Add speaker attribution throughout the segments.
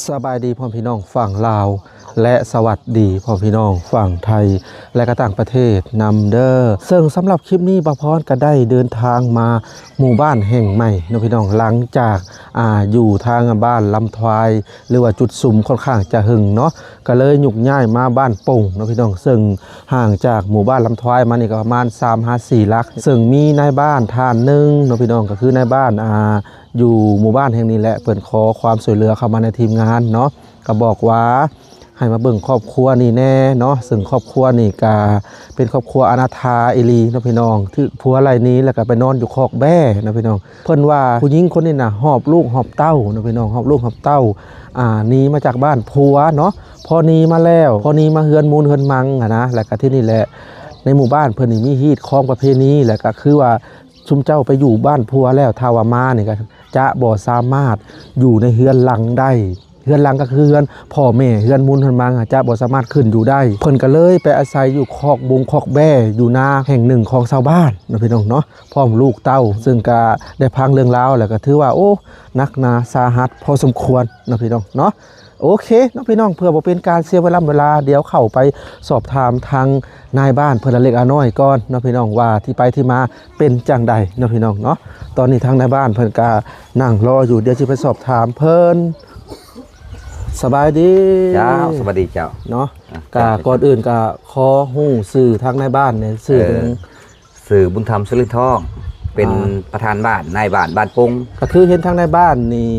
Speaker 1: สบายดีพ่อพี่น้องฝั่งลาวและสวัสดีพ่อพี่น้องฝั่งไทยและก็ต่างประเทศนำเด้อซึ่งสำหรับคลิปนี้บ่าวพรก็ได้เดินทางมาหมู่บ้านแห่งใหม่น้องพี่น้องหลังจากอยู่ทางบ้านลำทวายหรือว่าจุดสุมค่อนข้างจะหึงเนาะก็เลยยุกย้ายมาบ้านโป่งน้องพี่น้องซึ่งห่างจากหมู่บ้านลำทวายมานี่ก็ประมาณ3-4 ลักซึ่งมีนายบ้านท่านหนึ่งน้องพี่น้องก็คือนายบ้านอยู่หมู่บ้านแห่งนี้แหละเปิดขอความช่วยเหลือเข้ามาในทีมงานเนาะก็บอกว่าให้มาเบิ่งครอบครัวนี่แน่เนาะซึ่งครอบครัวนี่ก็เป็นครอบครัวอนาถาเอลีเนาะพี่น้องที่ผัวรายนี้แล้วก็ไปนอนอยู่คอกแบ้เนาะพี่น้องเพิ่นว่าผู้หญิงคนนี้น่ะหอบลูกหอบเต้าเนาะพี่น้องหอบลูกหอบเต้าหนีมาจากบ้านผัวเนาะพอหนีมาแล้วพอหนีมาเฮือนมูลเฮือนมังนะแล้วก็ที่นี่แหละในหมู่บ้านเพิ่นนี่มีฮีตคล้องประเพณีแล้วก็คือว่าชุมเจ้าไปอยู่บ้านผัวแล้วทาวามานี่ก็จะบ่สามารถอยู่ในเฮือนหลังได้เฮือนหลังก็คือเฮือนพ่อแม่เฮือนมูลเฮือนมังจะบ่สามารถขึ้นอยู่ได้เพิ่นก็เลยไปอาศัยอยู่คอกบงคอกแบ้อยู่นาแห่งหนึ่งของชาวบ้านนะพี่น้องเนาะพร้อมลูกเต้าซึ่งก็ได้พังเรื่องราวแล้วก็ถือว่าโอ้นักหนาสาหัสพอสมควรนะพี่น้องเนาะโอเคน้องพี่น้องเพื่อบ่เป็นการเสียเวลาเดี๋ยวเข้าไปสอบถามทางนายบ้านเพิ่นละเล็กน้อยก่อนน้องพี่น้องว่าที่ไปที่มาเป็นจังใดน้องพี่น้องเนาะตอนนี้ทางนายบ้านเพิ่นก็นั่งรออยู่เดี๋ยวสิไปสอบถามเพิ่นสบายดี
Speaker 2: เจ้าสวัสดีเจ้า
Speaker 1: เนาะก่อนอื่นก็ขอฮู้สื่อทางนายบ้านเนี่ย
Speaker 2: สื่อบุญธรรมสุรินทร์ทองเป็นประธานบ้านนายบ้านบ้านปง
Speaker 1: ก็คือเห็นทางนายบ้านนี่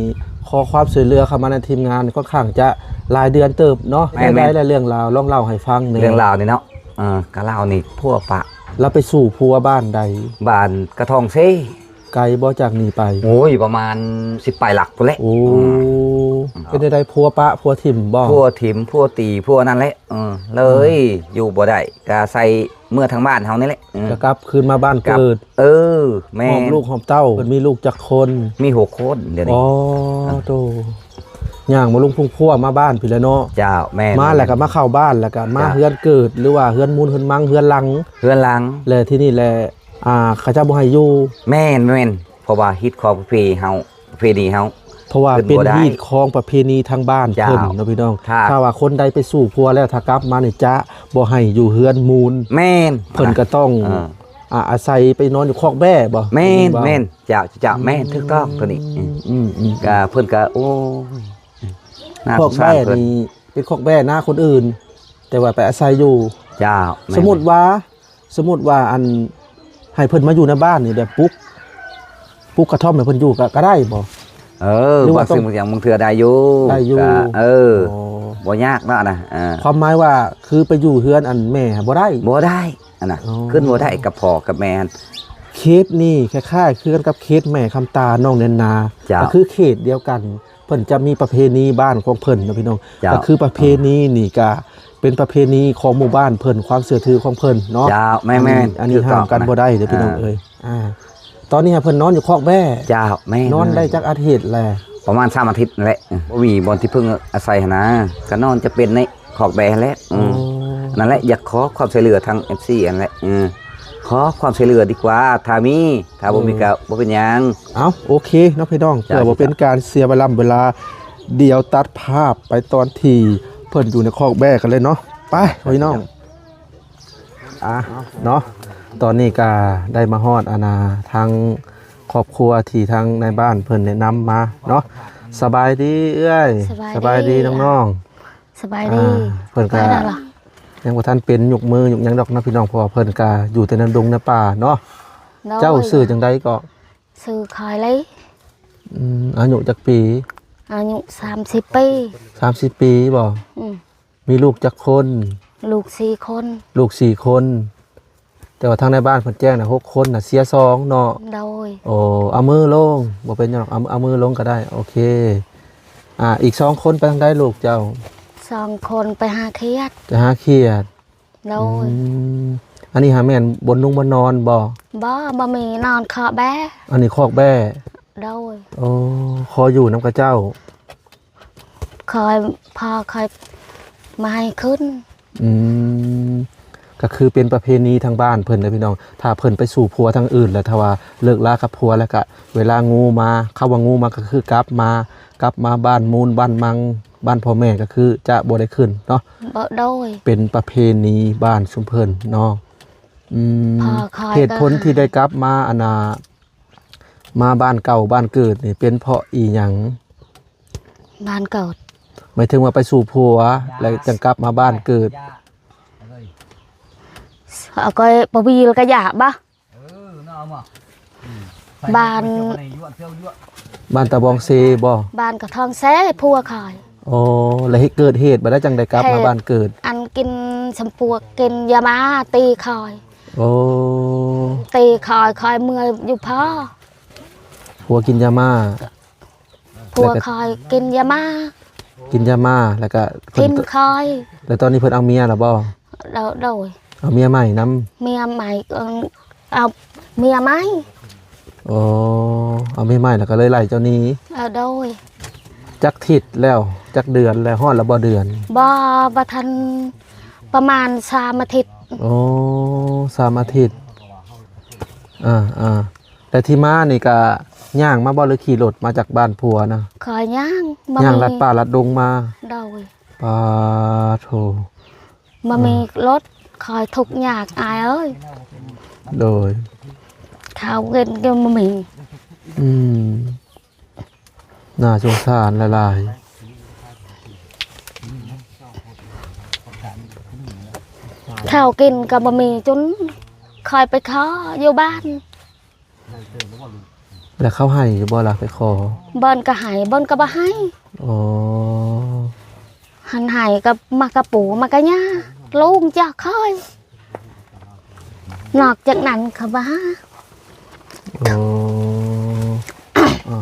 Speaker 1: ขอความช่วยเหลือเข้ามาในทีมงานค่อนข้างจะรายเดือนเติบเนาะได้เรื่องราวลองเล่าให้ฟัง
Speaker 2: เรื่องราวนี่เนาะก็เล่านี่พวกปะ
Speaker 1: เราไปสู่ผัวบ้านใด
Speaker 2: บ้านกระทองเซ่
Speaker 1: ไกลบ่จากนี้ไป
Speaker 2: โอ้ยประมาณ10 ปลายหลักพุ่นแหละ
Speaker 1: โอ้เป็นได้ผัวปะผัวถิ่มบ่
Speaker 2: ผัวถิ่มผัวตีผัวนั่นแหละเลยอยู่บ่ได้ก็ใส่เมื่อทางบ้านเฮานี่แหละ
Speaker 1: จะกลับคืนมาบ้านเกิด
Speaker 2: แม่
Speaker 1: หอมลูกหอมเต้ามีลูกจักคน
Speaker 2: มี6 คนเดี๋ยวนี้
Speaker 1: อ๋อโตย่างมาลุงพุ่งพัวมาบ้านพี่แล้วเนาะ
Speaker 2: เจ้าแม่
Speaker 1: มาแล้วก็มาเข้าบ้านแล้วก็มาเฮือนเกิดหรือว่าเฮือนมูลเฮือนมังเฮือนหลังเลยที่นี่แหละข้าเจ้าบ่ให้อยู่
Speaker 2: แม่นเพราะว่าฮิตของประเพณีเฮา
Speaker 1: เพราะว่าเป็นฮีตของประเพณีทางบ้านเพิ่นนะพี่น้องถ้าว่าคนใดไปสู่ผัวแล้วถ้ากลับมานี่จะบ่ให้อยู่เฮือนมูล
Speaker 2: แม่น
Speaker 1: เพิ่นก็ต้องอาศัยไปนอนอยู่คอกแบ้บ่
Speaker 2: แม่นจะแม่นถูกต้องตัวนี้ก็เพิ่นก็โอ้
Speaker 1: คอกแบ้นี่เป็นคอกแบ้หน้าคนอื่นแต่ว่าไปอาศัยอยู่
Speaker 2: เจ้า
Speaker 1: สมมุติว่าอันให้เพิ่นมาอยู่ในบ้านนี่แบบปุ๊กกระท่อมให้เพิ่นอยู่ก็ได้บ่
Speaker 2: หรือว่าสิ่งบางอย่างมึงเถื่อได้อยู่บ่ยากเนาะนะ
Speaker 1: ความหมายว่าคือไปอยู่เฮือนอันแม่บ่ได้
Speaker 2: อันน่ะขึ้นบ่ได้กับพ่อกับแม่
Speaker 1: เคสนี่คล้ายๆคือกันกับเคสแม่คำตาน้องแนนนาก็คือเขตเดียวกันเพิ่นจะมีประเพณีบ้านของเพิ่นนะพี่น้องก็คือประเพณีนี่ก็เป็นประเพณีของหมู่บ้านเพิ่นความเชื่อถือของเพิ่นเนาะ
Speaker 2: แม่
Speaker 1: อันนี้ห้ามกันบ่ได้เด้อพี่น้องเอ้ยตอนนี้เพิ่นนอนอยู่คอกแม่
Speaker 2: เจ้าแม่
Speaker 1: นอนได้จักอาทิตย์แหละ
Speaker 2: ประมาณ3 อาทิตย์นั่นแหละบ่มีบ่อนที่เพิ่งอาศัยนะก็นอนจะเป็นในคอกแม่แหละนั่นแหละอยากขอความช่วยเหลือทาง FC อันแหละขอความช่วยเหลือดีกว่าถ้าบ่มีก็บ่เป็นหยัง
Speaker 1: โอเคเนาะพี่น้องเพื่อบ่เป็นการเสียเวลาเดี๋ยวตัดภาพไปตอนที่เพิ่นอยู่ในคอกแม่กันเลยเนาะไปพี่น้องเนาะตอนนี้ก็ได้มาฮอดทางครอบครัวที่ทางในบ้านเพิ่นแนะนำมาเนาะสบายดีเอ้ยสบายดีน้อง
Speaker 3: ๆสบายดี
Speaker 1: เพิ่นก็ยังบ่ทันเป็นยกมือยกหยังดอกนะพี่น้องเพราะเพิ่นก็อยู่แต่ในดงในป่าเนาะเจ้าชื่อจังได๋ก็
Speaker 3: ชื่อคอยเลย
Speaker 1: อายุจักปี
Speaker 3: อายุ30 ปี
Speaker 1: 30 ปีบ่มีลูกจักคน
Speaker 3: ลูก4 คน
Speaker 1: คนแต่ว่าทางในบ้านเพิ่นแจ้งน่ะ6 คนน่ะเสีย2เนาะ
Speaker 3: โดย
Speaker 1: เอามือลงบ่เป็นหยังหรอกเอามือลงก็ได้โอเคอีก2 คนไปทางใดลูกเจ้า
Speaker 3: 2 คนไปหาเขียด
Speaker 1: จะหาเขียด
Speaker 3: โดย
Speaker 1: อันนี้หาแม่นบนนอน
Speaker 3: บ่มีนอนคอแบ้
Speaker 1: อันนี้คอกแบ้
Speaker 3: โดย
Speaker 1: คออยู่น้ำกระเจ้า
Speaker 3: คอยมาให้ขึ้น
Speaker 1: ก็คือเป็นประเพณีทางบ้านเพิ่นนะพี่น้องถ้าเพิ่นไปสู่ผัวทางอื่นแล้วถ้าว่าเลิกลากับผัวแล้วก็เวลางูมาเข้าว่างูมาก็คือกลับมา กลับมาบ้านมูลบ้านมังบ้านพ่อแม่ก็คือจะบ่ได้ขึ้นเนาะ
Speaker 3: บ่โดย
Speaker 1: เป็นประเพณีบ้านชุมเพิ่นเนาะ
Speaker 3: พอคอย
Speaker 1: เหตุผลที่ได้กลับมาอานามาบ้านเก่าบ้านเกิดนี่เป็นเพราะอีหยัง
Speaker 3: บ้านเกิด
Speaker 1: หมายถึงว่าไปสู่ผัวแล้วจึงกลับมาบ้านเกิด
Speaker 3: เอาก็บ่วีลก็อยากบ่บ้าน
Speaker 1: บ้านตะบองเซบ่
Speaker 3: บ้านก็ทองแซ่พัวคอย
Speaker 1: อ๋อแล้วให้เกิดเหตุบ่ได้จังได้กลับมาบ้านเกิด
Speaker 3: อันกินสมปัวกินยามาตีคอย
Speaker 1: โอ้
Speaker 3: ตีคอยเมื่อยอยู่พ่อ
Speaker 1: ผัวกินยาม่า
Speaker 3: พัวคอยกินยามา
Speaker 1: กินยาม่าแล้วก็เพิ่
Speaker 3: กิ
Speaker 1: น
Speaker 3: นคอย
Speaker 1: แล้วตอนนี้เพิ่นเอาเมียแล้วบ่
Speaker 3: โดย
Speaker 1: เอาเมียใหม่นํ
Speaker 3: เมียใหม่เอาเมียไหม
Speaker 1: อ๋อเอาเมียใหม่แล้วก็เลยไล่เจ้านี้
Speaker 3: โดย
Speaker 1: จักทิศแล้วจักเดือนแล้วฮอดแล้วบ่เดือน
Speaker 3: บ่ทันประมาณ3อาทิตย์
Speaker 1: โอ้3 อาทิตย์แต่ที่มานี่ก็ย่างมาบ่หรือขี่รถมาจากบ้านผัวนะ
Speaker 3: คอยย่างบ่
Speaker 1: ย่าง
Speaker 3: มี
Speaker 1: ลัดป่าลัดดงมา
Speaker 3: โดย
Speaker 1: ปาโถ
Speaker 3: บ่มีรถคอยทุกข์ยากอายเอ้ย
Speaker 1: โดย
Speaker 3: ข้าวกินก็บ่มี
Speaker 1: อืมน่าสงสารหลาย
Speaker 3: ข้าวกินก็บ่มีจนคอยไปขออยู่บ้าน
Speaker 1: ๆแล้วเขาให้อยู่บ่ล่ะไปขอ
Speaker 3: บ่อนก็ให้บ่อนก็บ่ให้
Speaker 1: อ๋อ
Speaker 3: หันให้กับมากระปูมากระย่าลุงจะคอยนอกจากนั้นก็บ่หา
Speaker 1: อ๋ออ๋อ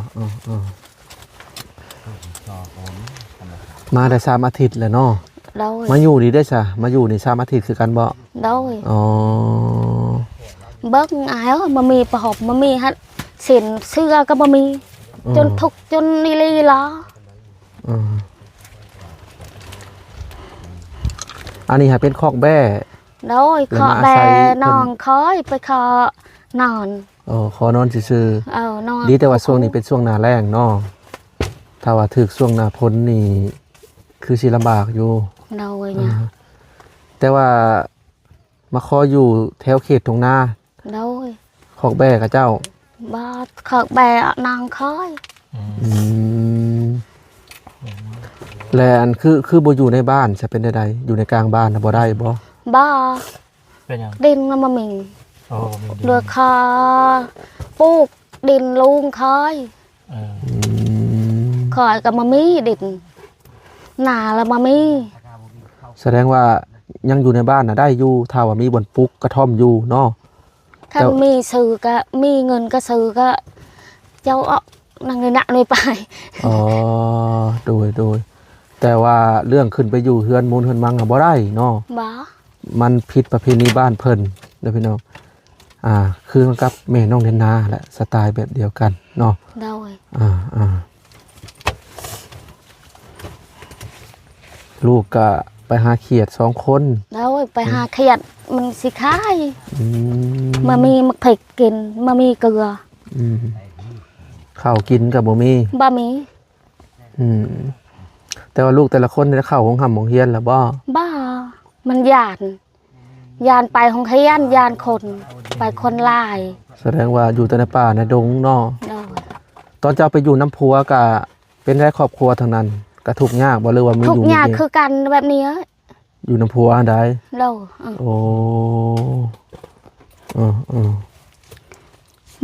Speaker 1: มาได้3 อาทิตย์แล้วเนาะ
Speaker 3: โดย
Speaker 1: มาอยู่นี่ได้ซะมาอยู่นี่3 อาทิตย์คือกันบ่
Speaker 3: โดย
Speaker 1: อ๋อ
Speaker 3: เบิ่งอายบ่มีประหบบ่มีฮัดสินเสื้อก็บ่มี จนทุกข์จนนี่ลีหรอ
Speaker 1: อืมอันนี้ฮะเป็นคอกแบ้
Speaker 3: โดยขอแบนองคอยไปขอนอน
Speaker 1: อ๋อขอนอนซื่อน
Speaker 3: อน
Speaker 1: ๆดีแต่ว่าช่วงนี้เป็นช่วงหน้าแล้งเนาะถ้าว่าถึกช่วงหน้าฝนนี่คือสิลำบากอยู่
Speaker 3: โดยเนี่ย
Speaker 1: แต่ว่ามาขออยู่แถวเขตตรงหน้า
Speaker 3: โดย
Speaker 1: คอกแบ้กับเจ้า
Speaker 3: บ่ขอแบนองคอย
Speaker 1: อืมและอันคือบ่อยู่ในบ้านจะเป็นใดๆอยู่ในกลางบ้านน่ะบ่ได้บ่
Speaker 3: บ่
Speaker 4: เป็นยัง
Speaker 3: ดินมันบ่มี
Speaker 4: โอ้มีดี
Speaker 3: เดือคอปลูกดินลุงคอย
Speaker 4: เออ
Speaker 1: อืม
Speaker 3: คอยก็บ่มีดินหน้าแล้วบ่มี
Speaker 1: แสดงว่ายังอยู่ในบ้านน่ะได้อยู่ถ้าว่ามีบ่อนปลูกกระท่อมอยู่เนาะ
Speaker 3: ถ้ามีซื้อก็มีเงินก็ซื้อก็เจ้าเอานั่งในหนักเลยไป
Speaker 1: อ๋อโดยแต่ว่าเรื่องขึ้นไปอยู่เฮือนมูลเฮือนมังอะบ่ได้เนาะ
Speaker 3: บ่
Speaker 1: มันผิดประเพณีบ้านเพิ่นเด้อพี่น้องคือมันกับแม่น้องเดนนาแหละสไตล์แบบเดียวกันเนาะ
Speaker 3: โดย
Speaker 1: ลูกก็ไปหาเขียด2 คน
Speaker 3: โดยไปหาเขียดมันสิขาย
Speaker 1: อืม
Speaker 3: มามีมักเผ็ดกินมามีเกลือ
Speaker 1: อืมข้าวกินกับบ่มี
Speaker 3: บ่มี
Speaker 1: อืมแต่ว่าลูกแต่ละคนได้เข้าของหำของเฮียนแล้วบ่
Speaker 3: บ่มันยานไปของเขียนยานคนไปคนลาย
Speaker 1: แสดงว่าอยู่แต่ในป่าในดงเนาะ
Speaker 3: โดย
Speaker 1: ตอนเจ้าไปอยู่น้ำพัวก็เป็นได้ครอบครัวทั้งนั้นก็ทุกข์ยากบ่หรือว่ามี
Speaker 3: ทุก
Speaker 1: อยู่
Speaker 3: อย่าง
Speaker 1: มี
Speaker 3: คือกันแบบนี้
Speaker 1: อยู่น้ำพัวอันใด
Speaker 3: โดย
Speaker 1: โอ้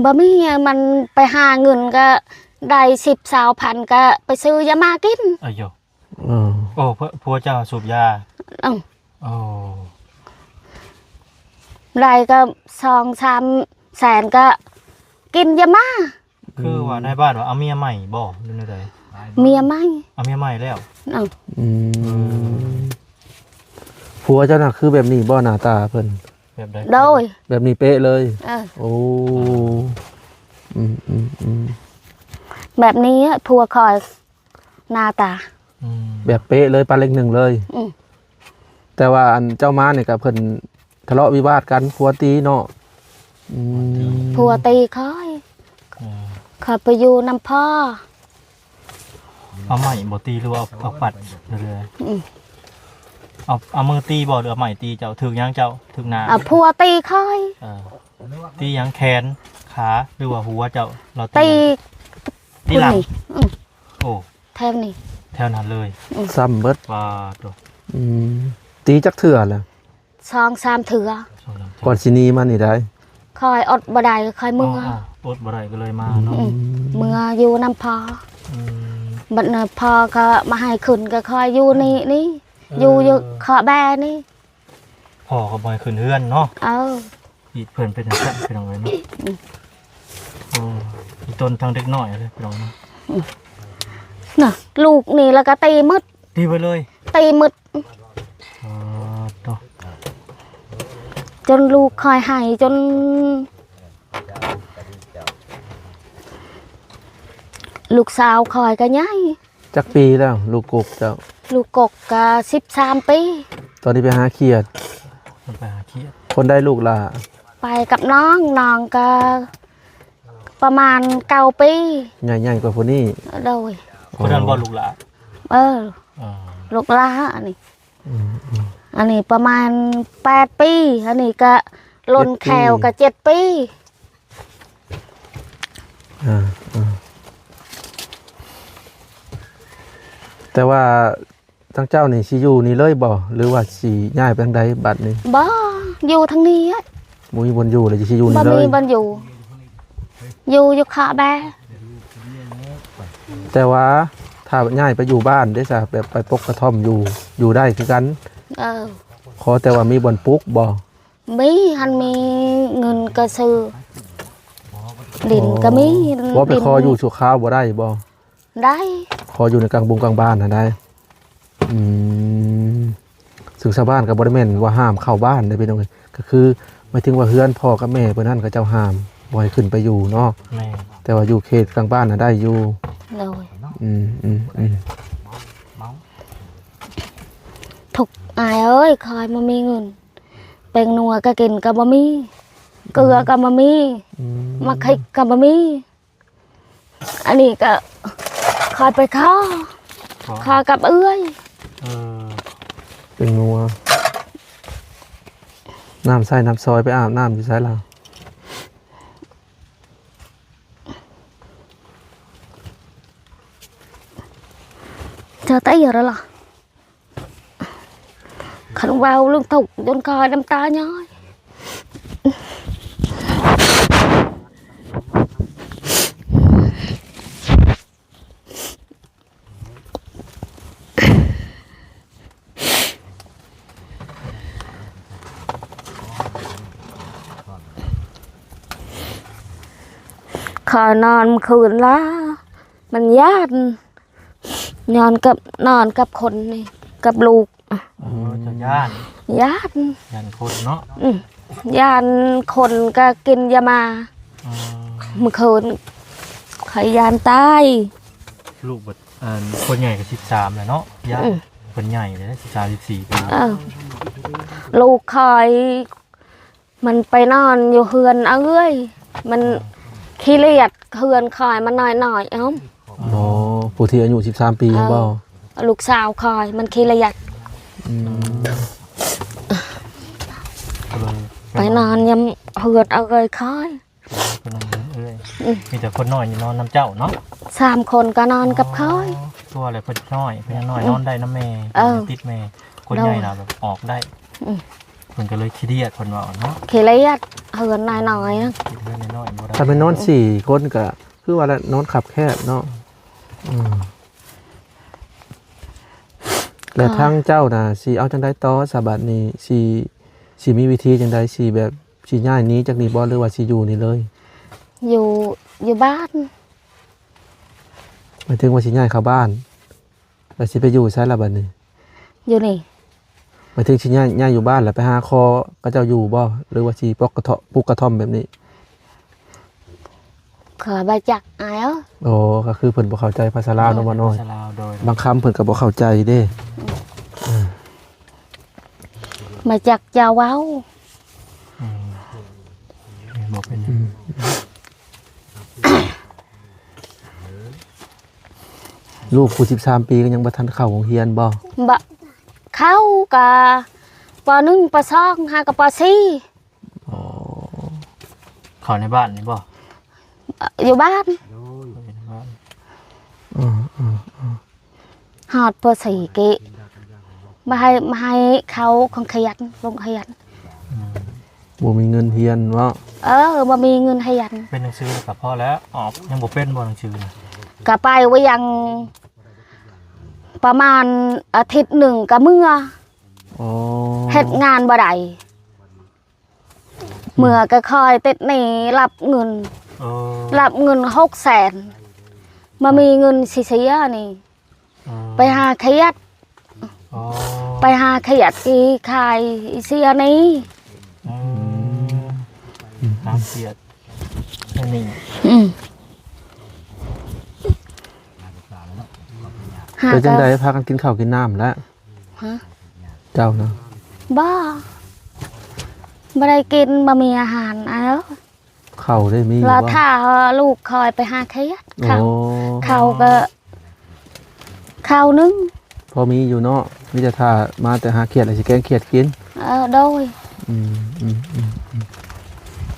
Speaker 3: บ่มีมันไปหาเงินก็ได้10-20,000ก็ไปซื้อยามากิน
Speaker 4: เอ้ยโย
Speaker 1: อืม
Speaker 4: โอ้ผัวเจ้าสูบยา
Speaker 3: อือ
Speaker 4: โอ้
Speaker 3: ได้ก็2-3แสนก็กินยามา
Speaker 4: คือว่าในบ้านว่าเอาเมียใหม่บ่หรือได
Speaker 3: เมียไหม
Speaker 4: เอาเมียใหม่แล้ว
Speaker 3: อือ
Speaker 1: อืมผัวเจ้าน่ะคือแบบนี้บ่หน้าตาเพิ่น
Speaker 4: แบบใด
Speaker 3: โดย
Speaker 1: แบบนี้เป๊ะเลย โอ้อืม
Speaker 3: แบบนี้ผัวคอยหน้าตา
Speaker 4: อืม
Speaker 1: แบบเป๊ะเลยปลาเล็กหนึ่งเลย
Speaker 3: อืม
Speaker 1: แต่ว่าอันเจ้าม้าเนี่ยกับเพิ่นทะเลาะวิวาทกันผัวตีเนาะอืม
Speaker 3: ผัวตีคอย
Speaker 4: เออ
Speaker 3: คอยไปอยู่น้ำพ่อ
Speaker 4: เอาใหม่บ่ตีหรือว่าเอาปัดเลย
Speaker 3: อืม
Speaker 4: เอามือตีบ่หรือเอาใหม่ตีเจ้าถึกยังเจ้าถึกหน้า
Speaker 3: ผัวตีค่อย
Speaker 4: เออตียังแขนขาหรือว่าหัวเจ้าเรา
Speaker 3: ตี
Speaker 4: ตีหลัง
Speaker 3: นี่อืม
Speaker 4: โอ้
Speaker 3: แทมนี่
Speaker 4: แถวนั้นเลย
Speaker 1: ซ้ำเบิด
Speaker 4: ว่าตัว
Speaker 1: อืมตีจักเถื่อแหละ
Speaker 3: 2-3เถือ
Speaker 1: ก่อนสิหนีมานี่ได้
Speaker 3: คอยอดบ่ได้คอยมือ
Speaker 4: อดบ่ได้ก็เลยมาเนาะ
Speaker 3: มืออยู่น้ำพอ
Speaker 4: อืม
Speaker 3: บัดน่ะพอก็มาให้ขึ้นก็คอยอยู่นี่อยู่ขอแบนี่
Speaker 4: พ่อก็บ่ให้ขึ้นเฮือนเนาะ อีเพิ่นเป็นจังซั่นพี่น้องเอ้ยเนาะโอ้อีต้นทางเด็กน้อยเลยพี่น้องเนาะ
Speaker 3: น่ะลูกนี่แล้วก็ตีมืด
Speaker 4: ตีไปเลย
Speaker 3: ตีมืด
Speaker 4: ต่อ
Speaker 3: จนลูกคอยให้จนลูกสาวคอยก็ย้าย
Speaker 1: จักปีแล้วลูกกกเจ้า
Speaker 3: ลูกกกก็13 ปี
Speaker 1: ตอนนี้ไปหาเขียด
Speaker 4: มันไปหาเครียด
Speaker 1: คนได้ลูกล่ะ
Speaker 3: ไปกับน้องก็ประมาณ9 ปี
Speaker 1: ใหญ่ๆกว่าผู้นี้
Speaker 3: โดย
Speaker 4: คนนั้นบ่ลูกหลาน
Speaker 3: อ่า
Speaker 4: อ่า
Speaker 3: ลูกลาอันนี้อันนี้ประมาณ8 ปีอันนี้ก็ลนแขวก็7 ปี
Speaker 1: อ่าแต่ว่าทั้งเจ้านี่สิอยู่นี่เลยบ่หรือว่าสิย้ายไปทางใดบัดนี้
Speaker 3: บ่อยู่ทางนี้อะ
Speaker 1: บ่มีบนอยู่เลยสิอยู่
Speaker 3: บ่
Speaker 1: นี่เล
Speaker 3: มี
Speaker 1: ย
Speaker 3: บ่อยู่ขาแบ
Speaker 1: แต่ว่าถ้าย้ายไปอยู่บ้านได้ซะแบบไปปกกระท่อมอยู่ได้คือกัน
Speaker 3: เออ
Speaker 1: ขอแต่ว่ามีบ่อนปลูกบ่
Speaker 3: มีหันมีเงินก็ซื้อดินก็มี
Speaker 1: บ่ไปขออยู่ชั่วคราวบ่ได้บ่
Speaker 3: ได้
Speaker 1: ขออยู่ในกลางบุงกลางบ้านน่ะได้ซึ่งชาวบ้านก็บ่ได้แม่นว่าห้ามเข้าบ้านได้พี่น้องเอ้ยก็คือหมายถึงว่าเฮือนพ่อกับแม่เพิ่นนั่นก็เจ้าห้ามบ่ให้ขึ้นไปอยู่เนาะ
Speaker 4: แม่
Speaker 1: แต่ว่าอยู่เขตกลางบ้านน่ะได้อยู่
Speaker 3: เลย ถูกอายเอ้ยคอยมามีเงินเป็นนัวก็กินก็บ่มีเกลือก็บ่มีมะเขือก็บ่มีอันนี้ก็คอยไปขอกับเอื้อย
Speaker 4: เออ
Speaker 1: เป็นนัวน้ำใส่น้ำซอยไปอาบน้ำอยู่ไสล่ะ
Speaker 3: เจอตายrồi là khẩn vào lương thục đôn coi đâm ta nhói khờ non khอื่นละมันญาตินอนกับคนนี่กับลูก
Speaker 4: จะย่าน
Speaker 3: ญาติ
Speaker 4: ย่านคนเนาะ
Speaker 3: ญาติคนก็กินยามา
Speaker 4: อืม
Speaker 3: เมื่อคืนไขยานตาย
Speaker 4: ลูกเบิดคนใหญ่ก็13แล้วเนาะย่านคนใหญ่เลยนะ13 14ปี
Speaker 3: ลูกคอยมันไปนอนอยู่เฮือนเอ้ยมันขี้เลียดเฮือนคอยมันหน่อยเอ้า
Speaker 1: อ๋อผู้ที่อายุ13 ปียังบ่
Speaker 3: ลูกสาวคอยมันขี้เลียด
Speaker 4: ก็เลย
Speaker 3: ไปนอนยำเฮือนเอ้ยคอย
Speaker 4: คนนั้นเอ้ยมีแต่คนน้อยอยู่นอนน้ำเจ้าเนาะ
Speaker 3: 3 คนก็นอนกับคอย
Speaker 4: ตัวอะไรเพิ่นน้อยเพิ่นน้อยนอนได้น้ำแม่ติดแม่คนใหญ่น่ะแบบออกได้เพิ่นก็เลยขี้เดียดเพิ่นว่าเนาะ
Speaker 3: ขี้เลียดเฮือนหน่อยๆนะ
Speaker 4: คิดเรื่องน้อยๆบ่ได้
Speaker 1: ถ้าเป็นนอน4คนก็คือว่าแล้วนอนขับแคบเนาะและทางเจ้าน่ะสิเอาจังได๋ต่อสบัดนี้สิมีวิธีจังได๋สิแบบสิย้ายหนีจากนี้บ่หรือว่าสิอยู่นี่เลย
Speaker 3: อยู่บ้าน
Speaker 1: หมายถึงว่าสิย้ายเข้าบ้านแล้วสิไปอยู่ไสล่ะบัดนี้
Speaker 3: อยู่นี่
Speaker 1: หมายถึงสิย้ายอยู่บ้านแล้วไปหาคอก็เจ้าอยู่บ่หรือว่าสิปลูกกระท่อมแบบนี้
Speaker 3: ขอใบจักอายเอ้ย
Speaker 1: โอ้ก็คือเพิ่นบ่เข้าใจภาษาลาวเนาะบ่น้อย
Speaker 4: สลาวโดย
Speaker 1: บางคำเพิ่นก็บ่เข้าใจเด้
Speaker 3: มาจากเจ้าเว้า
Speaker 4: บอกเป็น
Speaker 1: ลูกผู้13 ปีก็ยังบ่ทันเข้าโรงเรียนบ่
Speaker 3: บะเข้ากะป.1 ป.2 หากะป.4
Speaker 1: อ๋อ
Speaker 4: เข้าในบ้านนี่บ่
Speaker 3: อยู่บ้าน
Speaker 4: เข้าในบ้าน
Speaker 3: หอดป.4กิมาให้เขาของขยันลงขยัน
Speaker 1: บ่มีเงินเรียนเนาะ
Speaker 3: บ่มีเงินขยัน
Speaker 4: เป็นหนังสือกับพ่อแล้วออกยังบ่เป็นบ่หนังสือนะ
Speaker 3: ก็ไปไว้ยังประมาณอาทิตย์หนึ่งก็เมื่อ
Speaker 1: อ๋อ
Speaker 3: เฮ็ดงานบ่ได้เมื่อก็คอยติดหนี้รับเงิน
Speaker 4: เออ
Speaker 3: รับเงิน600,000มามีเงินสิเสียนี่ ไปหาขยัด
Speaker 4: อ๋อ
Speaker 3: ไปหาขยัดอีขายอีเสียนี้
Speaker 4: น้ำเสียดอันนี้
Speaker 1: เป็นจังได๋พากันกินข้าวกินน้ำแล้ว
Speaker 3: ฮะ
Speaker 1: เจ้านะ
Speaker 3: บ่ได้กินบ่มีอาหารเอา
Speaker 1: ข้าวได้มี
Speaker 3: แล้ว
Speaker 1: บ่
Speaker 3: ถ้าลูกคอยไปหาขยัด
Speaker 1: โอ้
Speaker 3: เขาก็ข้าวนึง
Speaker 1: พอมีอยู่เนาะมีแต่ถ้ามาแต่หาเขียดอะไรสิแกงเขียดกิน
Speaker 3: โดย
Speaker 1: อืม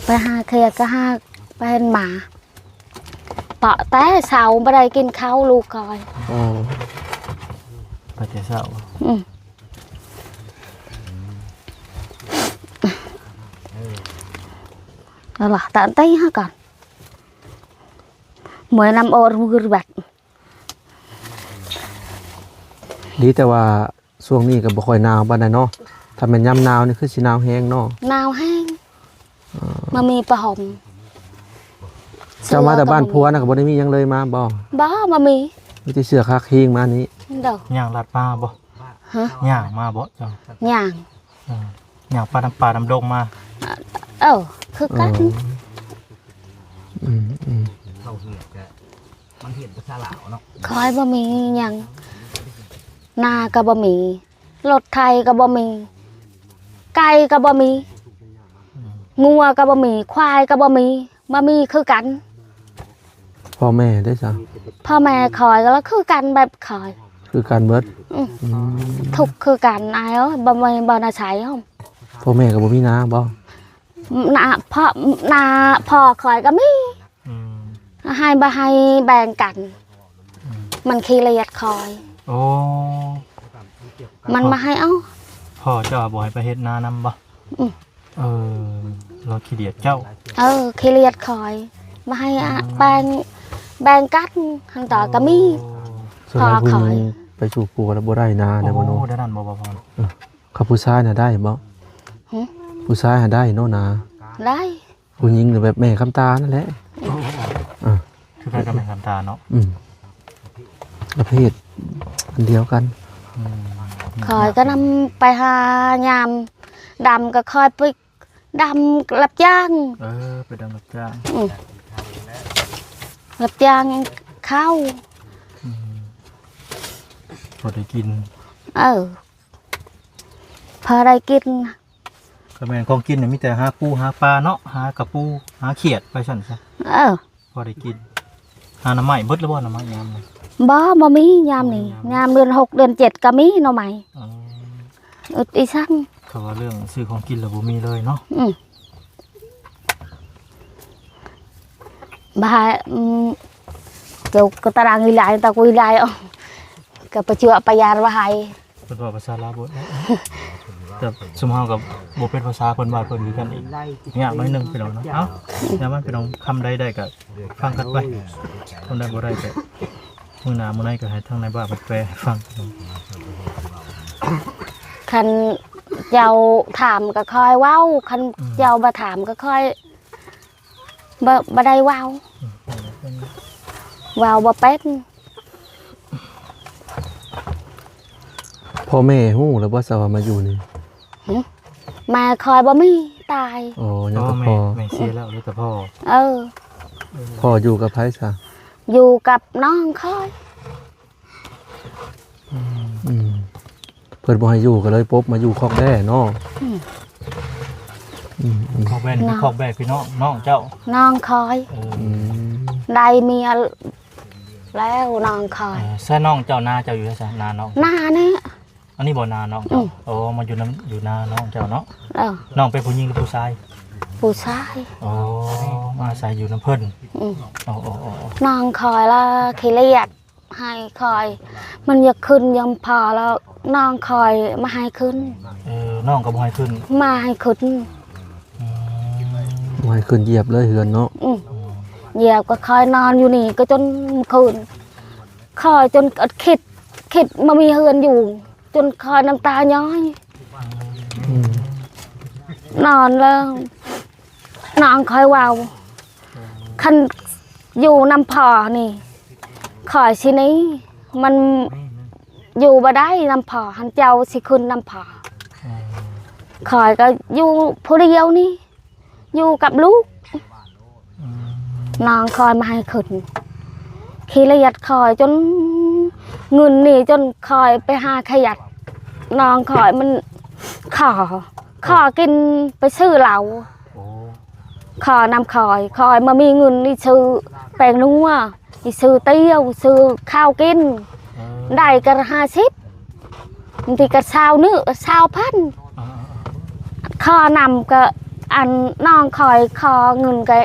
Speaker 3: ไปหาขยัดก็หาไปเห็นหมาเปาะแต่เสาบ่ได้กินข้าวลูกคอย
Speaker 1: โอ้
Speaker 4: ไปแต่เช้า
Speaker 3: Đó là tận tay ha còn 10 năm ô rùi bạch
Speaker 1: ดีแต่ว่าช่วงนี้ก็บ่ค่อยหนาวปานใดเนาะถ้าแม่นยามหนาวนี่คือสิหนาวแฮงเนาะ
Speaker 3: nào hang mà mì bà hồng
Speaker 1: เจ้ามาแต่บ้านผัวน่ะก็บ่ได้มีหยังเลยมาบ่
Speaker 3: bó mà mì
Speaker 1: มีแต่เสื้อคาคิงมานี้
Speaker 3: đâu
Speaker 4: ย่างลัดมาบ่
Speaker 3: hả
Speaker 4: ย่างมาบ่จ้ะ
Speaker 3: nhàng
Speaker 4: ย่างปลาดำดงมา
Speaker 3: cứ cắt
Speaker 1: อืม
Speaker 3: khói bò mì nhàng na cả bò mì lột thay cả bò mì cay cả bò mì ngua cả bò mì khoai cả bò mì mà mì cứ cắn
Speaker 1: พ่อแม่ได้ซะ
Speaker 3: พ่อแม่คอยก็แล้วคือกันแบบคอย
Speaker 1: คือการเบิด
Speaker 3: ทุกคือกันอายเอ้ยบ่มีบ่น่าใช้ห้อง
Speaker 1: พ่อแม่ก็บ่มีนาบ่
Speaker 3: พ่อคอยก็มี
Speaker 4: อืม
Speaker 3: ให้บ่ให้แบ่งกัน มันขี้เลียดคอย
Speaker 4: โอ้
Speaker 3: มันมาให้เอ้า
Speaker 4: พ่อเจ้าบ่ให้ไปเฮ็ดนานำบ่
Speaker 3: อืม
Speaker 4: เราขี้เดียดเจ้า
Speaker 3: ขี้เลียดคอยมาให้แบ่งกันหันต่อก็มี
Speaker 1: ส่วนหลาย
Speaker 3: พ่อข
Speaker 1: ผู้
Speaker 3: อ
Speaker 1: ห
Speaker 3: ย
Speaker 1: ญิงไปสู่ผัวแล้วบ่ได้นาเด้อบ่เนาะ
Speaker 4: โอ้ได้นั่นบ่พ่อ
Speaker 1: เขาผู้ชายน่ะได้บ่ผู้ชายหาได้เนาะนา
Speaker 3: ได้
Speaker 1: ผู้หญิงหรือแบบแม่คำตานั่นแหละ
Speaker 4: คือการกำลังทำตาเนาะ
Speaker 1: ประเภทอันเดียวกัน
Speaker 3: คอยก็นำไปหายามดำก็คอยไปดำรับจ้าง
Speaker 4: ไปดำรับจ้าง
Speaker 3: รับจ้างเข้า
Speaker 4: พอได้กิน
Speaker 3: พอได้กิน
Speaker 4: ก็แม่นของกินเนี่ยมีแต่หาปูหาปลาเนาะหากระปูหาเขียดไปสั่นซะพอได้กินหาหน่อไม้เบิดแล้วบ่หน่อไม้ยามนี่
Speaker 3: บ่มียามนี่ยามเดือน6เดือน7ก็มีหน่อไม้อีสั่ง
Speaker 4: เขาว่าเรื่องซื้อของกินแล้วบ่มีเลยเนาะ
Speaker 3: bà kiểu cái ta đang ghi lại tao ghi lại không cái bà chưa bà già bà hay
Speaker 4: เพิ่นว่าภาษาลาวบ่ได้แต่ซุมเฮาก็บ่เป็นภาษาเพิ่นว่าเพิ่นคือกันอีกยากหน่อยหนึงพี่น้องเนาะเอ้ายามมันพี่น้องคำใดได้ก็ฟังกันไปคำใดบ่ได้ก็มื้อหน้ามื้อไหนก็ให้ทางในบ้านเพิ่นแปลให้ฟัง
Speaker 3: khăn giàu thảm cái khoi wow khăn giàu bà thảm cái khoi bà đây wow wow bà pet
Speaker 1: พ่อแม่ฮู้แล้วบ่ซะว่ามาอยู่นี่
Speaker 3: mà khoi bà mi tài
Speaker 1: อ๋อยังก็
Speaker 4: แม่
Speaker 1: พอ
Speaker 4: แม่เสียแล้วเหลือแต่พ่อ
Speaker 1: พ่ออยู่กับไผซะ
Speaker 3: dù cặp non khoi
Speaker 1: เพิ่นบ่ให้อยู่ก็เลยปบมาอยู่คอกแด้เนาะ
Speaker 4: คอกแบนคือคอกแบกพี่น้องเจ้า
Speaker 3: non khoi đây mi แล้วนางคอย
Speaker 4: แซ่น้องเจ้านาเจ้าอยู่ซะนาน้อง
Speaker 3: หน้าเนี่ย
Speaker 4: อันนี้บ่นาน้องเจ้าโอ้มาอยู่อยู่นาน้องเจ้าเนาะ
Speaker 3: เด้อ
Speaker 4: น้องเป็นผู้หญิงหรือผู้ชาย
Speaker 3: ผู้ชาย
Speaker 4: โอ้มาอาศัยอยู่น้ำเพิ่น
Speaker 3: อืม
Speaker 4: โอ้โอ้โอ้
Speaker 3: นางคอยละขี้เลียดให้คอย มันอยากขึ้นยังพอแล้วนางคอยมาให้ขึ้น
Speaker 4: น้องก็บ่ให้ขึ้น
Speaker 3: มาให้ขึ้น
Speaker 4: อืม
Speaker 1: ไว้ขึ้นเหยียบเลยเฮือนเนาะ
Speaker 3: เหยียบก็คอยนอนอยู่นี่ก็จนคืนคอยจนคิดมามีเฮือนอยู่ จนคอยน้ำตาย้อย
Speaker 1: อืม
Speaker 3: นอนแล้วนอนคอยว่าวคันอยู่น้ำพอนี่คอยสินี้มันอยู่บ่ได้น้ำพอหันเจ้าสิขึ้นน้ำพอคอยก็อยู่ผู้เดียวนี่อยู่กับลูกนางคอยมาให้ขึ้นขี้ละเอียดคอยจนเงินนี่จนคอยไปหาขยัดนางคอยมันขอกินไปซื้อเหล้า
Speaker 4: โอ้
Speaker 3: ขอนำคอยมามีเงินนี่ซื้อแป้งนัวนี่ซื้อเตี้ยวซื้อข้าวกินได้กัน50บางทีก็20,000 ขอนำก็อันน้องคอยขอเงินก็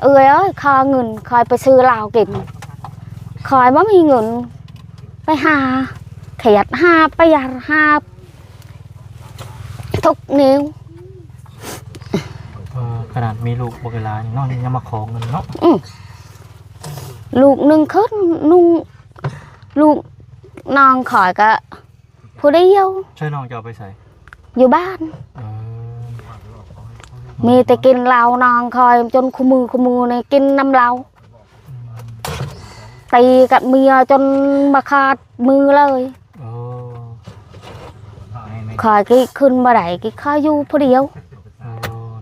Speaker 3: เอ้ยขอเงินคอยไปซื้อเหล้ากินคอยบ่มีเงินไปหาขยัดหาประหยัดหาทุกนิ้ว
Speaker 4: ขนาดมีลูกบ่เวลานี่น้องยังมาขอเงินเนาะ
Speaker 3: ลูกหนึ่งขึ้นนุ่งลูกนองขอยก็ผู้เดียว
Speaker 4: ช่วยน้องจะเอาไปใส่
Speaker 3: อยู่บ้าน
Speaker 4: เออ
Speaker 3: มีแต่กินเหล้านองคอยจนขมือในกินน้ำเหล้าตีกับเมียจนมาขาดมือเลย
Speaker 4: โอ้
Speaker 3: คอยกี่ขึ้นมาไหนกี่ข้าอยู่ผู้เดียว
Speaker 4: โอ้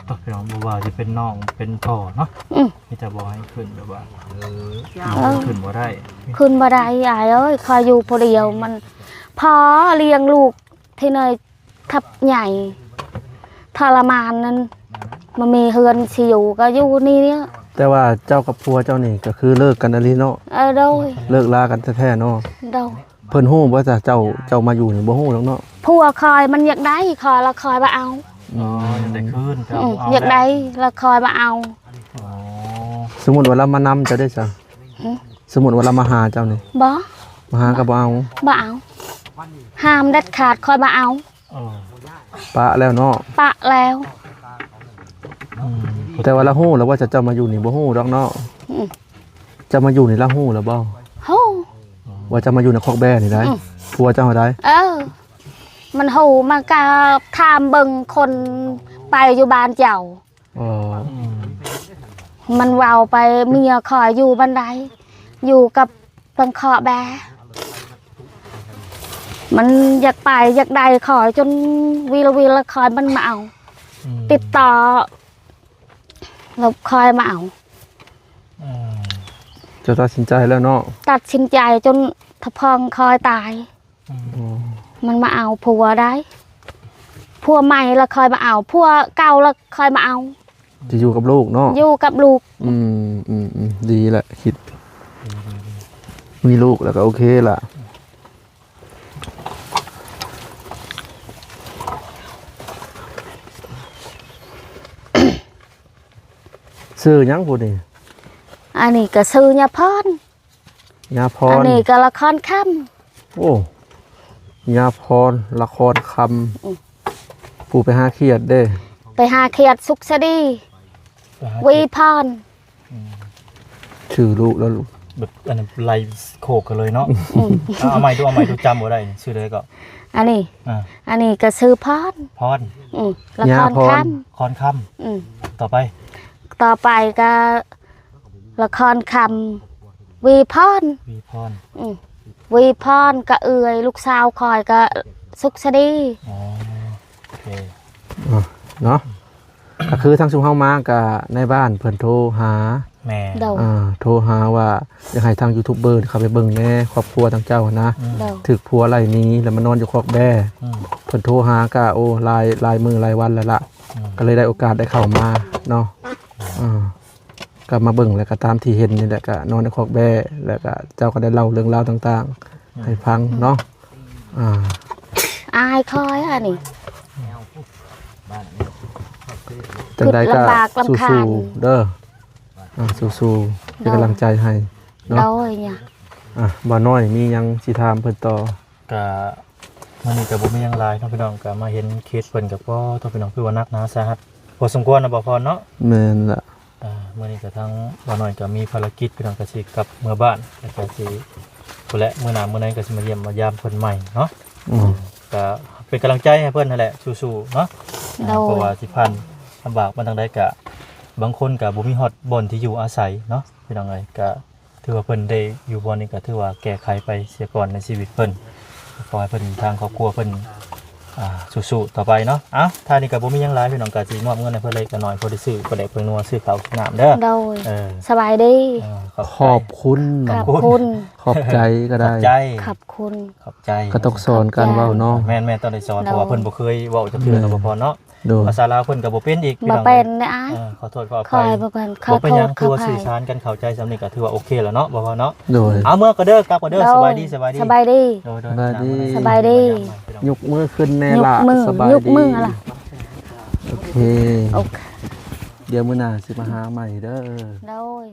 Speaker 4: ต้องเป็นน้องบ่ว่าจะเป็นน้องเป็นพ่อเนาะ
Speaker 3: อืม
Speaker 4: มีแต่บ่ให้ขึ้นแบบว่า
Speaker 3: เออ
Speaker 4: ขึ้นบ่ได้
Speaker 3: ขึ้นมาได้ยายเอ้ยคอยอยู่ผู้เดียวมันพอเลี้ยงลูกที่เนยทับใหญ่ทรมานนั้นมันมีเฮือนสิอยู่ก็อยู่นี่เนี่ย
Speaker 1: แต่ว่าเจ้ากับผัวเจ้านี่ก็คือเลิกกันอะลีเนาะ
Speaker 3: โดย
Speaker 1: เลิกลากันแท้ๆเนาะ
Speaker 3: โดย
Speaker 1: เพิ่นฮู้บ่ว่าเจ้ามาอยู่นี่บ่ฮู้หรอกเนาะ
Speaker 3: ผัวคอยมันอยากได้คอยละคอยมาเอา
Speaker 4: อ๋อยังได้ขึ้นแต่
Speaker 3: อื
Speaker 4: เอา
Speaker 3: มอยากได้ละคอยมาเอา
Speaker 4: อ๋อ
Speaker 1: สมมุติว่าเรามานำเจ้าได้จ้ะ
Speaker 3: อืม
Speaker 1: สมมุติว่าเรามาหาเจ้านี่
Speaker 3: บ่
Speaker 1: มาหาก็บ่เอา
Speaker 3: บ่เอาห้ามเด็ดขาดคอยมาเอา
Speaker 4: เออ
Speaker 1: ปะแล้วเนาะ
Speaker 3: ปะแล้ว
Speaker 4: อืม
Speaker 1: แต่ว่าเราฮู้แล้วว่าเจ้ามาอยู่นี่บ่ฮู้ดอกเนาะ
Speaker 3: อืม
Speaker 1: เจะมาอยู่นี่เราฮู้แล้วบ่
Speaker 3: โฮ้
Speaker 1: ว่าจะมาอยู่ในคอกแบ่นี่ได้ผัวเจ้าได้
Speaker 3: มันหูมากาทามเบิงคนไปอยู่บ้านเจ้า
Speaker 1: อ๋อ
Speaker 4: อืม
Speaker 3: มันเว้าไปเมียคอยอยู่บันไดอยู่กับตังคอแบมันอยากไปอยากได้คอยจนวีละคอยมันมาเอา
Speaker 4: อืม
Speaker 3: ติดต่อแล้วคอยมาเอา
Speaker 4: อืม
Speaker 1: เจ้าตัดสินใจแล้วเนาะ
Speaker 3: ตัดสินใจจนทะพองคอยตาย
Speaker 4: อืม
Speaker 1: อ๋อ
Speaker 3: มันมาเอาผัวได้ผัวใหม่ละคอยมาเอาผัวเก่าละคอยมาเอา
Speaker 1: จะอยู่กับลูกเนาะ
Speaker 3: อยู่กับลูก
Speaker 1: ดีแหละคิด มีลูกแล้วก็โอเคล่ะ ซื้อหยังพูดนี่
Speaker 3: อันนี้ก็ซื้อยาพร
Speaker 1: ยาพ
Speaker 3: อัน
Speaker 1: ร
Speaker 3: นี้ก็ละครค่
Speaker 1: โอ้ยาพรละครคำผู้ไปหาเครียดเด้
Speaker 3: ำไปหาเขียดสุขสดีวีพร
Speaker 1: ชื่อลูกแล้วลูก
Speaker 4: แบบอันนั้นไล่โขกกันเลยเนาะเอาใหม่ดูจำบ่ได้ชื่อเลยก็
Speaker 3: อันนี้
Speaker 4: อ่า
Speaker 3: อันนี้ก็ซื้อพร
Speaker 4: พร
Speaker 3: ละครค่
Speaker 4: คอนค
Speaker 3: ำ
Speaker 4: ำต่อไป
Speaker 3: ต่อไปก็ละครคำวีพร
Speaker 4: วีพร
Speaker 3: วีพรก็เอื่อยลูกสาวคอยก็สุขสดี
Speaker 4: อ๋อโอเค
Speaker 1: เนาะก็คือทั้งชุมเฮามากับในบ้านเพิ่นโทรหา
Speaker 4: แม่
Speaker 3: เดา
Speaker 1: โทรหาว่าอยากให้ทางยูทูบเบอร์เข้าไปเบิ่งแหน่ครอบครัวทางเจ้านะ
Speaker 3: เดา
Speaker 1: ถึกผัวไล่หนี้แล้วมานอนอยู่คอกแบ่
Speaker 4: อืม
Speaker 1: เพิ่นโทรหากะโอ้ลายมือลายวันแล้วล่ะ
Speaker 4: อืม
Speaker 1: ก็เลยได้โอกาสได้เข้ามาเนาะ ก็มาเบิ่งแล้วก็ตามที่เห็นนี่แหละก็นอนในคอกแบ่แล้วก็เจ้าก็ได้เล่าเรื่องราวต่างๆให้ฟังเนาะ
Speaker 3: อายคอยอันนี้
Speaker 1: จังใดก็
Speaker 3: ลำบากลำคาญ
Speaker 1: สู้ๆเด้อสู้ๆเป็นกำลังใจให้
Speaker 3: โด
Speaker 1: เนาะ
Speaker 3: ยเนี่ย
Speaker 1: บ่น้อยมีหยังสิถามเพิ่นต่อ
Speaker 4: ก็มื้อนี้ก็บ่มีหยังหลายเนาะพี่น้องก็มาเห็นเคสเพิ่นก็พอตัวพี่น้องคือว่านักหนาสาหัสพอสมควรนะบ่พรเนาะ
Speaker 1: แม่นล่ะ
Speaker 4: มื้อนี้ก็ทั้งบ่น้อยก็มีภารกิจพี่น้องก็สิกลับเมื่อบ้านแล้วก็สิพุ่นแหละมื้อหน้ามื้อนั้นก็สิมาเยี่ยมมายามเพิ่นใหม่เนาะ ก็เป็นกำลังใจให้เพิ่นนั่นแหละสู้ๆเนาะ
Speaker 3: โด
Speaker 4: เพราะ
Speaker 3: ย
Speaker 4: ว่าสิพันลำบากมันทางใดก็บางคนก็บ่มีฮอดบ่อนที่อยู่อาศัยเนาะพี่น้องเอ้ยก็ถือว่าเพิ่นได้อยู่บ่อนนี้ก็ถือว่าแก้ไขไปเสียก่อนในชีวิตเพิ่นขอให้เพิ่นทางครอบครัวเพิ่นสู้ๆต่อไปเนาะถ้านี่ก็บ่มีหยังหลายพี่น้องก็สิมอบเงินให้เพิ่นเล็กน้อยพอได้ซื้อบ่ได้เพิ่นนัวซื้อข้าวซื้อน้ำเด้อ
Speaker 3: โดย
Speaker 4: เออ
Speaker 3: สบายดี
Speaker 1: ขอบคุณ
Speaker 3: ขอบคุณ
Speaker 1: ขอบใจก็
Speaker 4: ขอ
Speaker 1: ได้
Speaker 4: บใจ
Speaker 3: ขอบคุณ
Speaker 4: ขอบใจ
Speaker 1: ก็ต้องสอนกันเว้าเนาะ
Speaker 4: แม่นๆต้องได้สอนเพราะว่าเพิ่นบ่เคยเว้าจักเทื่อเนาะบ่พอเนาะ
Speaker 1: โดย
Speaker 4: ภาษาลาวเพิ่นก็บ่เป็นอีกพี่
Speaker 3: บ่
Speaker 4: น้อง
Speaker 3: เป็นนะอ้าย
Speaker 4: ขอโทษขออ
Speaker 3: ค
Speaker 4: ภั
Speaker 3: อย ยบ่เป็นขอ
Speaker 4: บ่เป็น
Speaker 3: โท
Speaker 4: หยั
Speaker 3: ษ
Speaker 4: ง
Speaker 3: ข
Speaker 4: คือ อว่า
Speaker 3: ภั
Speaker 4: สื่
Speaker 3: ย
Speaker 4: อสารกันเข้าใจสำนึกก็ถือว่าโอเคแล้วเนาะบ่พอเนาะ
Speaker 1: โดย
Speaker 4: เอาเมื่อก็เด้อกลับก็เด้อสบายดีสบายดี
Speaker 3: สบายดี
Speaker 4: โดย
Speaker 1: สบายดี
Speaker 3: สบายดี
Speaker 1: ยกมือขึ้นแน่
Speaker 3: ยก
Speaker 1: ละ
Speaker 3: มือ
Speaker 1: สบาย
Speaker 3: ยก
Speaker 1: ดี
Speaker 3: มือล่ะ
Speaker 1: โอเค
Speaker 3: โอเค
Speaker 1: เดี๋ยวมื้อหน้าสิมาหาใหม่เด้อ
Speaker 3: โดย